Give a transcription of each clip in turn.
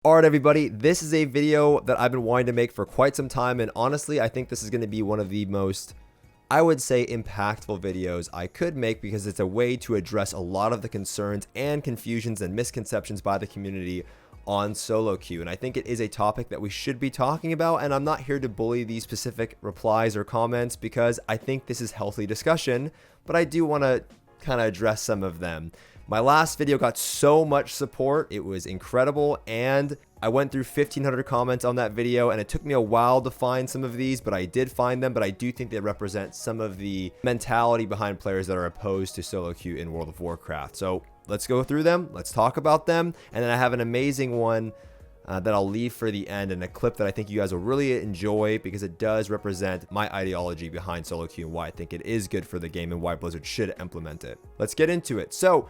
Alright everybody, this is a video that I've been wanting to make for quite some time, and honestly I think this is going to be one of the most, I would say, impactful videos I could make, because it's a way to address a lot of the concerns and confusions and misconceptions by the community on solo queue. And I think it is a topic that we should be talking about, and I'm not here to bully these specific replies or comments because I think this is healthy discussion, but I do want to kind of address some of them. My last video got so much support, it was incredible, and I went through 1,500 comments on that video, and it took me a while to find some of these, but I did find them. But I do think they represent some of the mentality behind players that are opposed to solo queue in World of Warcraft. So let's go through them, let's talk about them, and then I have an amazing one that I'll leave for the end, and a clip that I think you guys will really enjoy because it does represent my ideology behind solo queue and why I think it is good for the game and why Blizzard should implement it. Let's get into it. So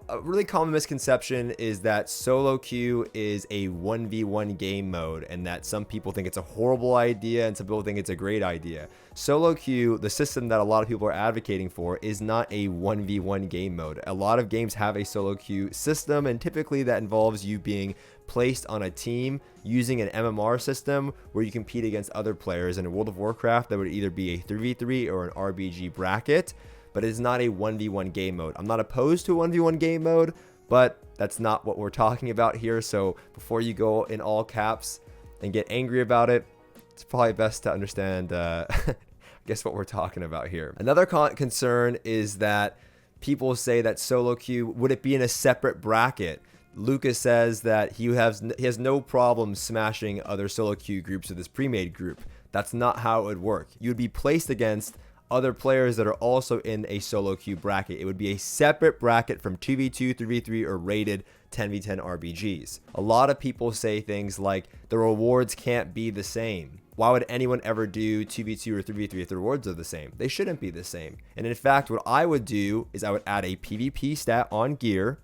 a really common misconception is that solo queue is a 1v1 game mode, and that some people think it's a horrible idea and some people think it's a great idea. Solo queue, the system that a lot of people are advocating for, is not a 1v1 game mode. A lot of games have a solo queue system, and typically that involves you being placed on a team using an MMR system where you compete against other players. And in World of Warcraft, that would either be a 3v3 or an RBG bracket, but it is not a 1v1 game mode. I'm not opposed to a 1v1 game mode, but that's not what we're talking about here. So before you go in all caps and get angry about it, it's probably best to understand I guess what we're talking about here. Another concern is that people say that solo queue, would it be in a separate bracket? Lucas says that he has no problem smashing other solo queue groups with his pre-made group. That's not how it would work. You would be placed against other players that are also in a solo queue bracket. It would be a separate bracket from 2v2, 3v3, or rated 10v10 RBGs. A lot of people say things like the rewards can't be the same. Why would anyone ever do 2v2 or 3v3 if the rewards are the same? They shouldn't be the same. And in fact, what I would do is I would add a PvP stat on gear.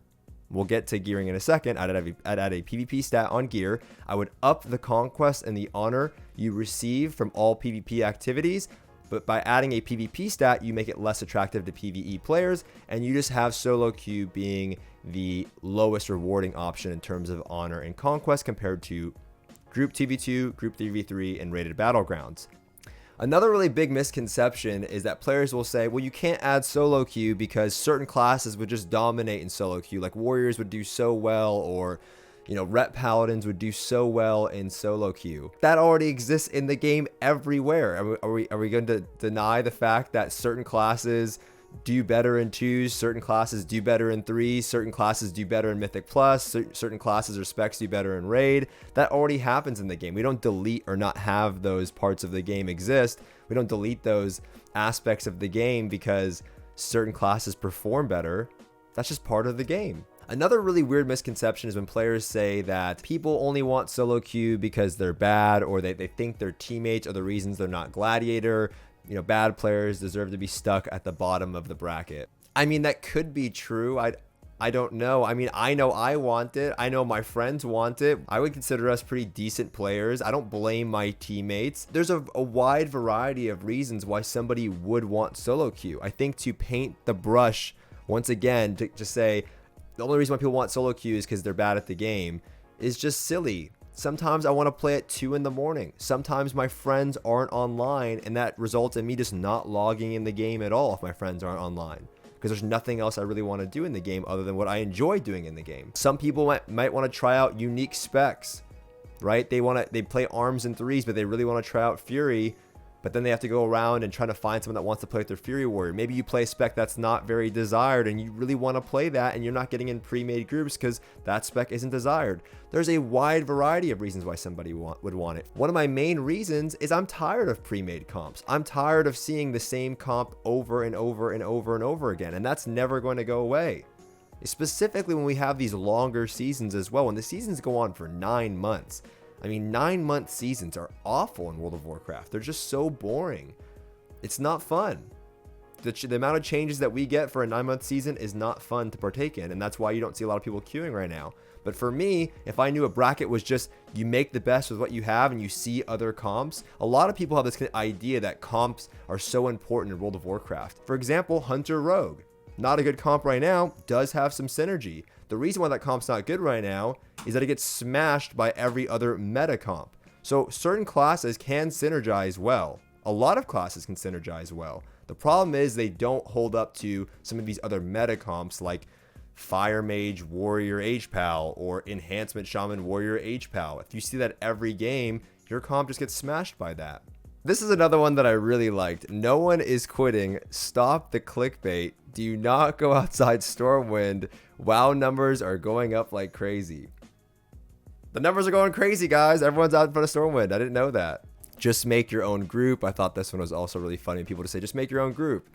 We'll get to gearing in a second. I'd add a PvP stat on gear. I would up the conquest and the honor you receive from all PvP activities. But by adding a PvP stat, you make it less attractive to PvE players, and you just have solo queue being the lowest rewarding option in terms of honor and conquest compared to group 2v2, group 3v3, and rated Battlegrounds. Another really big misconception is that players will say, well, you can't add solo queue because certain classes would just dominate in solo queue, like warriors would do so well, or rep paladins would do so well in solo queue. That already exists in the game everywhere. Are we going to deny the fact that certain classes do better in 2s, certain classes do better in 3s, certain classes do better in Mythic Plus, certain classes or specs do better in Raid? That already happens in the game. We don't delete or not have those parts of the game exist. We don't delete those aspects of the game because certain classes perform better. That's just part of the game. Another really weird misconception is when players say that people only want solo queue because they're bad, or they think their teammates are the reasons they're not gladiator. Bad players deserve to be stuck at the bottom of the bracket. I mean, that could be true. I don't know. I mean, I know I want it. I know my friends want it. I would consider us pretty decent players. I don't blame my teammates. There's a wide variety of reasons why somebody would want solo queue. I think to paint the brush once again to say the only reason why people want solo queue is because they're bad at the game is just silly. Sometimes I want to play at 2 in the morning. Sometimes my friends aren't online, and that results in me just not logging in the game at all if my friends aren't online, because there's nothing else I really want to do in the game other than what I enjoy doing in the game. Some people might want to try out unique specs, right? They play arms and 3s, but they really want to try out Fury, but then they have to go around and try to find someone that wants to play with their Fury Warrior. Maybe you play a spec that's not very desired and you really want to play that, and you're not getting in pre-made groups because that spec isn't desired. There's a wide variety of reasons why somebody would want it. One of my main reasons is I'm tired of pre-made comps. I'm tired of seeing the same comp over and over and over and over again, and that's never going to go away. Specifically when we have these longer seasons as well, when the seasons go on for 9 months. I mean, 9-month seasons are awful in World of Warcraft. They're just so boring. It's not fun. The amount of changes that we get for a 9-month season is not fun to partake in, and that's why you don't see a lot of people queuing right now. But for me, if I knew a bracket was just you make the best with what you have and you see other comps, a lot of people have this idea that comps are so important in World of Warcraft. For example, Hunter Rogue. not a good comp right now, does have some synergy. The reason why that comp's not good right now is that it gets smashed by every other meta comp. So certain classes can synergize well. A lot of classes can synergize well. The problem is they don't hold up to some of these other meta comps like Fire Mage Warrior H-Pal or Enhancement Shaman Warrior H-Pal. If you see that every game, your comp just gets smashed by that. This is another one that I really liked. No one is quitting. Stop the clickbait. Do not go outside Stormwind. WoW numbers are going up like crazy. The numbers are going crazy, guys. Everyone's out in front of Stormwind. I didn't know that. Just make your own group. I thought this one was also really funny. People to say, just make your own group.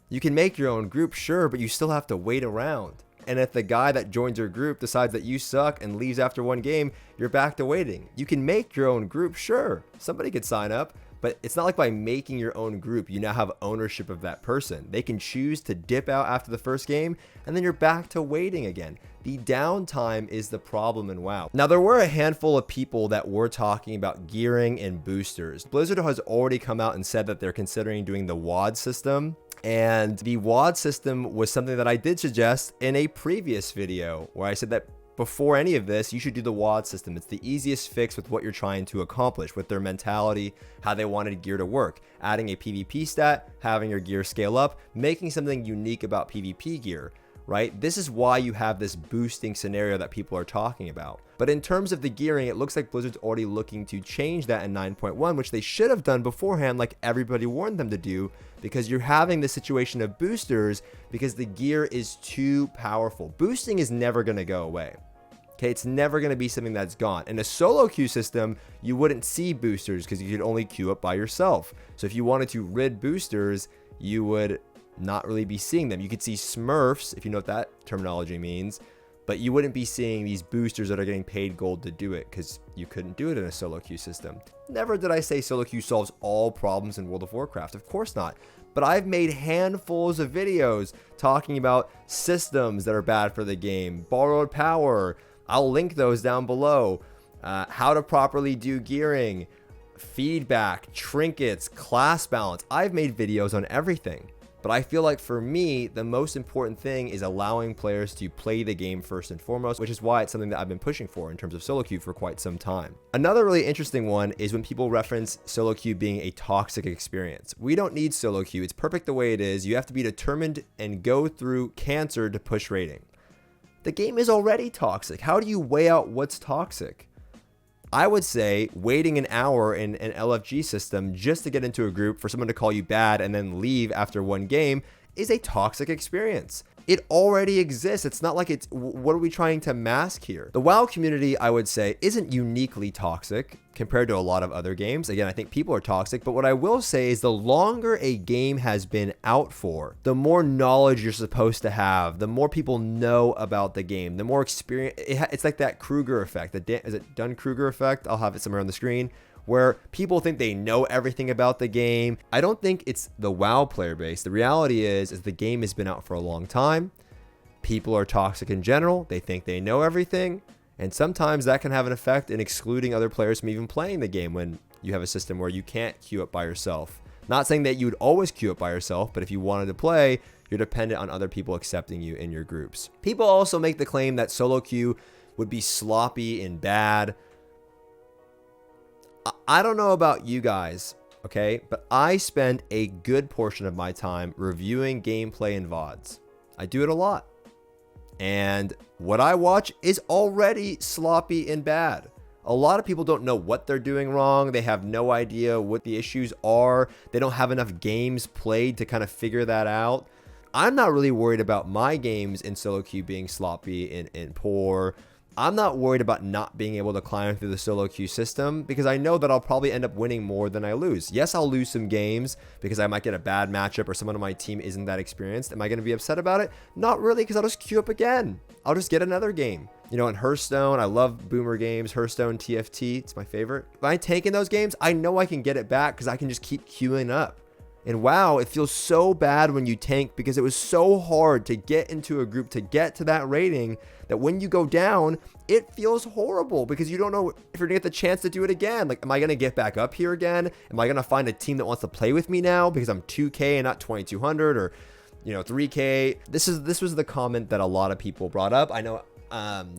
You can make your own group, sure, but you still have to wait around. And if the guy that joins your group decides that you suck and leaves after one game, you're back to waiting. You can make your own group, sure. Somebody could sign up, but it's not like by making your own group, you now have ownership of that person. They can choose to dip out after the first game, and then you're back to waiting again. The downtime is the problem in WoW. Now, there were a handful of people that were talking about gearing and boosters. Blizzard has already come out and said that they're considering doing the WOD system. And the WOD system was something that I did suggest in a previous video where I said that before any of this, you should do the WOD system. It's the easiest fix with what you're trying to accomplish, with their mentality, how they wanted gear to work. Adding a PvP stat, having your gear scale up, making something unique about PvP gear, right? This is why you have this boosting scenario that people are talking about. But in terms of the gearing, it looks like Blizzard's already looking to change that in 9.1, which they should have done beforehand, like everybody warned them to do, because you're having this situation of boosters because the gear is too powerful. Boosting is never going to go away. Okay, it's never going to be something that's gone. In a solo queue system, you wouldn't see boosters because you could only queue up by yourself. So if you wanted to rid boosters, you would not really be seeing them. You could see smurfs, if you know what that terminology means, but you wouldn't be seeing these boosters that are getting paid gold to do it because you couldn't do it in a solo queue system. Never did I say solo queue solves all problems in World of Warcraft. Of course not. But I've made handfuls of videos talking about systems that are bad for the game, borrowed power. I'll link those down below. How to properly do gearing, feedback, trinkets, class balance. I've made videos on everything. But I feel like for me, the most important thing is allowing players to play the game first and foremost, which is why it's something that I've been pushing for in terms of solo queue for quite some time. Another really interesting one is when people reference solo queue being a toxic experience. We don't need solo queue. It's perfect the way it is. You have to be determined and go through cancer to push rating. The game is already toxic. How do you weigh out what's toxic? I would say waiting an hour in an LFG system just to get into a group for someone to call you bad and then leave after one game is a toxic experience. It already exists. It's not like it's, what are we trying to mask here? The WoW community, I would say, isn't uniquely toxic compared to a lot of other games. Again, I think people are toxic, but what I will say is the longer a game has been out for, the more knowledge you're supposed to have, the more people know about the game, the more experience. It's like that Kruger effect. Is it Dunn-Kruger effect? I'll have it somewhere on the screen, where people think they know everything about the game. I don't think it's the WoW player base. The reality is the game has been out for a long time. People are toxic in general. They think they know everything. And sometimes that can have an effect in excluding other players from even playing the game when you have a system where you can't queue up by yourself. Not saying that you would always queue up by yourself, but if you wanted to play, you're dependent on other people accepting you in your groups. People also make the claim that solo queue would be sloppy and bad. I don't know about you guys, okay, but I spend a good portion of my time reviewing gameplay and VODs. I do it a lot. And what I watch is already sloppy and bad. A lot of people don't know what they're doing wrong. They have no idea what the issues are. They don't have enough games played to kind of figure that out. I'm not really worried about my games in solo queue being sloppy and poor. I'm not worried about not being able to climb through the solo queue system because I know that I'll probably end up winning more than I lose. Yes, I'll lose some games because I might get a bad matchup or someone on my team isn't that experienced. Am I going to be upset about it? Not really, because I'll just queue up again. I'll just get another game. You know, in Hearthstone, I love boomer games. Hearthstone, TFT, it's my favorite. If I tank in those games, I know I can get it back because I can just keep queuing up. And wow, it feels so bad when you tank because it was so hard to get into a group to get to that rating that when you go down, it feels horrible because you don't know if you're gonna get the chance to do it again. Like, am I gonna get back up here again? Am I gonna find a team that wants to play with me now because I'm 2K and not 2200? Or you know, 3K. This was the comment that a lot of people brought up. I know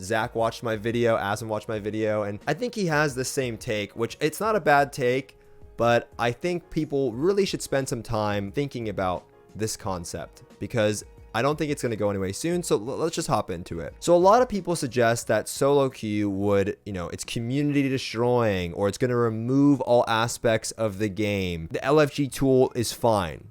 Zach watched my video, Asim watched my video, and I think he has the same take, which it's not a bad take, but I think people really should spend some time thinking about this concept, because I don't think it's going to go anyway soon. So let's just hop into it. So a lot of people suggest that solo queue would, you know, it's community destroying, or it's going to remove all aspects of the game. The LFG tool is fine.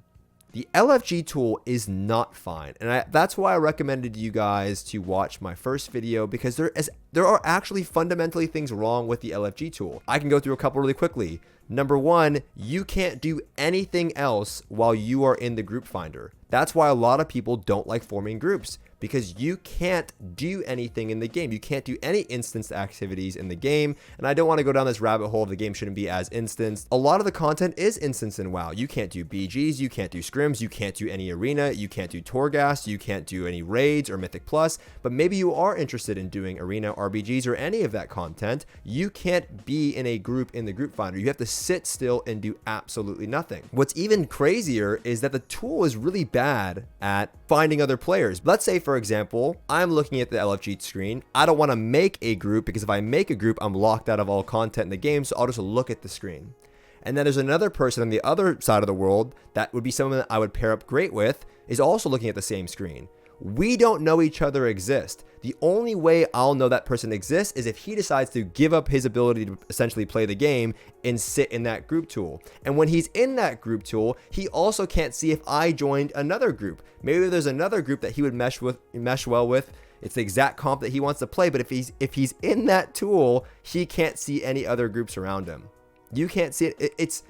The LFG tool is not fine, and that's why I recommended you guys to watch my first video, because there are actually fundamentally things wrong with the LFG tool. I can go through a couple really quickly. Number one, you can't do anything else while you are in the group finder. That's why a lot of people don't like forming groups, because you can't do anything in the game. You can't do any instanced activities in the game. And I don't want to go down this rabbit hole. The game shouldn't be as instanced. A lot of the content is instanced in WoW. You can't do BGs. You can't do scrims. You can't do any arena. You can't do Torghast. You can't do any raids or Mythic Plus. But maybe you are interested in doing arena, RBGs, or any of that content. You can't be in a group in the group finder. You have to sit still and do absolutely nothing. What's even crazier is that the tool is really bad at finding other players. Let's say, for example, I'm looking at the LFG screen. I don't want to make a group, because if I make a group, I'm locked out of all content in the game. So I'll just look at the screen. And then there's another person on the other side of the world that would be someone that I would pair up great with, is also looking at the same screen. We don't know each other exist. The only way I'll know that person exists is if he decides to give up his ability to essentially play the game and sit in that group tool. And when he's in that group tool, he also can't see if I joined another group. Maybe there's another group that he would mesh well with. It's the exact comp that he wants to play, but if he's in that tool, he can't see any other groups around him. You can't see it.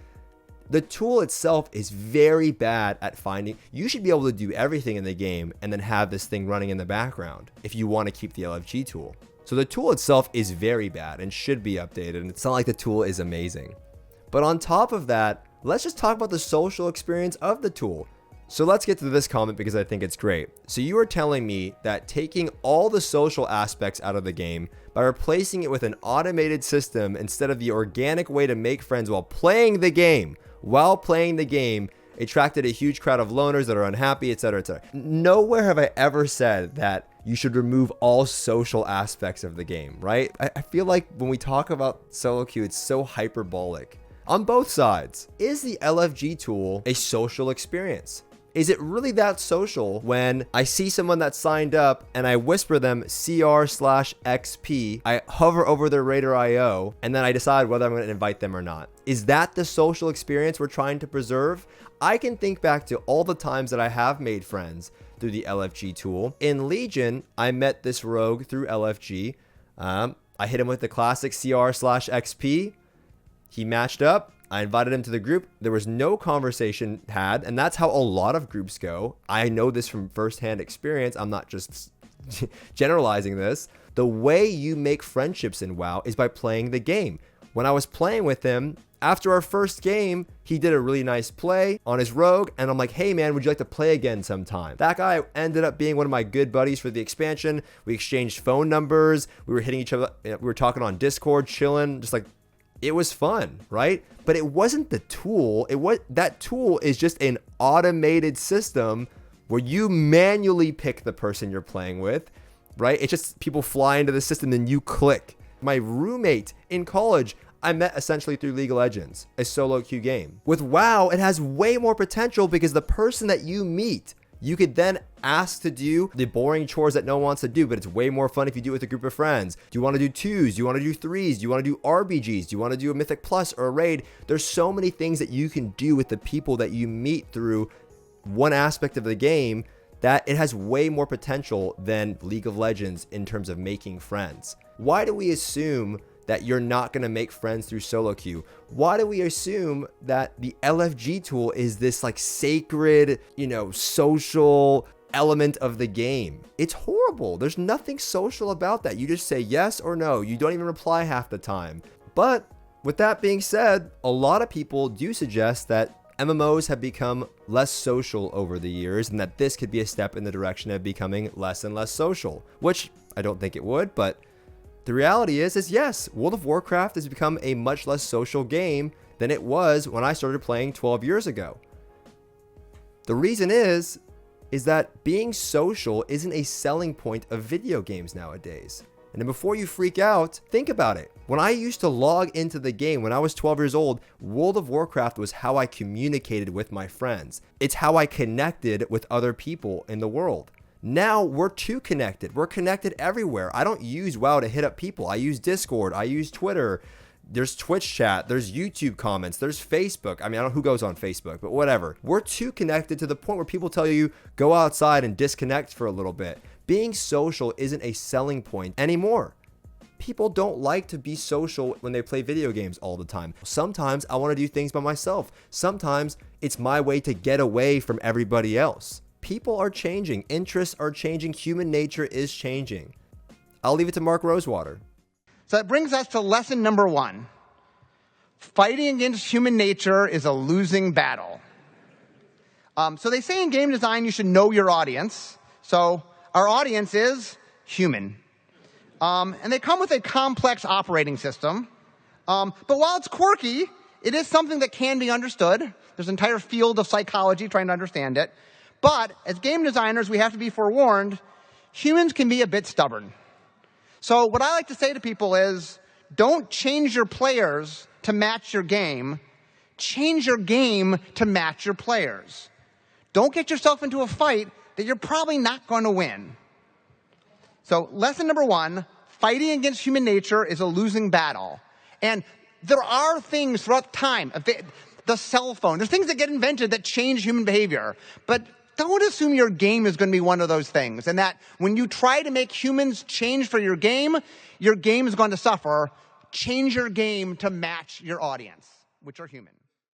The tool itself is very bad at finding. You should be able to do everything in the game and then have this thing running in the background if you want to keep the LFG tool. So the tool itself is very bad and should be updated. And it's not like the tool is amazing. But on top of that, let's just talk about the social experience of the tool. So let's get to this comment, because I think it's great. So you are telling me that taking all the social aspects out of the game by replacing it with an automated system instead of the organic way to make friends while playing the game, attracted a huge crowd of loners that are unhappy, etc., etc. Nowhere have I ever said that you should remove all social aspects of the game, right? I feel like when we talk about solo queue, it's so hyperbolic on both sides. Is the LFG tool a social experience? Is it really that social when I see someone that's signed up and I whisper them CR/XP, I hover over their Raider IO, and then I decide whether I'm going to invite them or not? Is that the social experience we're trying to preserve? I can think back to all the times that I have made friends through the LFG tool. In Legion, I met this rogue through LFG. I hit him with the classic CR/XP. He matched up. I invited him to the group. There was no conversation had, and that's how a lot of groups go. I know this from firsthand experience. I'm not just generalizing this. The way you make friendships in WoW is by playing the game. When I was playing with him, after our first game, he did a really nice play on his rogue, and I'm like, hey man, would you like to play again sometime? That guy ended up being one of my good buddies for the expansion. We exchanged phone numbers. We were hitting each other. We were talking on Discord, chilling, just like, it was fun, right? But it wasn't the tool. That tool is just an automated system where you manually pick the person you're playing with, right? It's just people fly into the system and you click. My roommate in college, I met essentially through League of Legends, a solo queue game. With WoW, it has way more potential, because the person that you meet, you could then ask to do the boring chores that no one wants to do, but it's way more fun if you do it with a group of friends. Do you want to do 2s? Do you want to do 3s? Do you want to do RBGs? Do you want to do a Mythic Plus or a raid? There's so many things that you can do with the people that you meet through one aspect of the game that it has way more potential than League of Legends in terms of making friends. Why do we assume that you're not going to make friends through solo queue? Why do we assume that the LFG tool is this like sacred, social element of the game? It's horrible. There's nothing social about that. You just say yes or no. You don't even reply half the time. But with that being said, a lot of people do suggest that MMOs have become less social over the years, and that this could be a step in the direction of becoming less and less social, which I don't think it would, but the reality is yes, World of Warcraft has become a much less social game than it was when I started playing 12 years ago. The reason is is that being social isn't a selling point of video games nowadays. And then before you freak out, think about it. When I used to log into the game when I was 12 years old, World of Warcraft was how I communicated with my friends. It's how I connected with other people in the world. Now we're too connected. We're connected everywhere. I don't use WoW to hit up people. I use Discord. I use Twitter. There's Twitch chat. There's YouTube comments. There's Facebook. I mean, I don't know who goes on Facebook, but whatever. We're too connected to the point where people tell you, go outside and disconnect for a little bit. Being social isn't a selling point anymore. People don't like to be social when they play video games all the time. Sometimes I want to do things by myself. Sometimes it's my way to get away from everybody else. People are changing. Interests are changing. Human nature is changing. I'll leave it to Mark Rosewater. So that brings us to lesson number 1. Fighting against human nature is a losing battle. So they say in game design you should know your audience. So our audience is human. And they come with a complex operating system. But while it's quirky, it is something that can be understood. There's an entire field of psychology trying to understand it. But as game designers, we have to be forewarned, humans can be a bit stubborn. So what I like to say to people is, don't change your players to match your game. Change your game to match your players. Don't get yourself into a fight that you're probably not going to win. So lesson number 1, fighting against human nature is a losing battle. And there are things throughout time, the cell phone, there's things that get invented that change human behavior. But don't assume your game is going to be one of those things, and that when you try to make humans change for your game is going to suffer. Change your game to match your audience, which are human.